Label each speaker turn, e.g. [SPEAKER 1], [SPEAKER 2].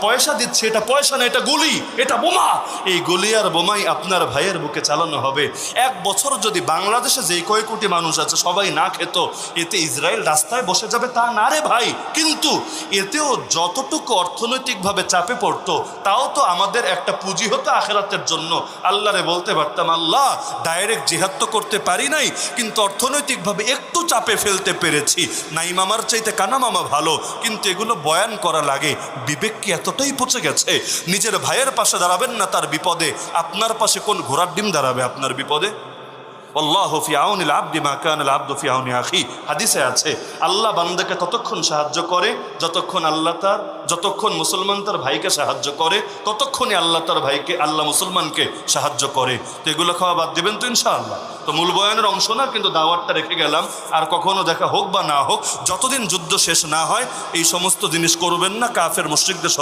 [SPEAKER 1] পয়সা দিচ্ছি, এটা পয়সা না, এটা গুলি, এটা বোমা। এই গুলি আর বোমাই আপনার ভাইয়ের বুকে চালানো হবে। 1 বছর যদি বাংলাদেশে যেই কয় কোটি মানুষ আছে সবাই না খেত, এতে ইসরায়েল রাস্তায় বসে যাবে তা না রে ভাই। কিন্তু এতেও যতটুকু অর্থনৈতিকভাবে চাপে পড়তো, তাও তো আমাদের একটা পুঁজি হতো আখেরাতের জন্য। আল্লাহরে বলতে পারতাম, আল্লাহ ডাইরেক্ট জিহাদ তো করতে পারি নাই, কিন্তু অর্থনৈতিকভাবে একটু চাপে ফেলতে পেরেছি। নাই মামার চাইতে কানা মামা ভালো, কিন্তু এগুলো বয়ান করা লাগে। বিবেক কি এতটাই পচে গেছে? নিজের ভাইয়ের পাশে দাঁড়াবেন না তার বিপদে, আপনার পাশে কোন ঘোড়ার ডিম দাঁড়াবে আপনার বিপদে? আল্লাহু ফি আউনিল আবদি মা কানাল আবদু ফি আউনি আখি। হাদিসে আছে, আল্লাহ বান্দাকে ততক্ষণ সাহায্য করে যতক্ষণ মুসলমান তার ভাইকে সাহায্য করে, ততক্ষণই আল্লাহ তার ভাইকে, আল্লাহ মুসলমানকে সাহায্য করে। তো এগুলো খাওয়া বাদ দেবেন তো ইনশাআল্লাহ? তো মূল বয়ানের অংশ না, কিন্তু দাওয়াতটা রেখে গেলাম। আর কখনো দেখা হোক বা না হোক, যতদিন যুদ্ধ শেষ না হয় এই সমস্ত জিনিস করবেন না, কাফের মুশরিকদের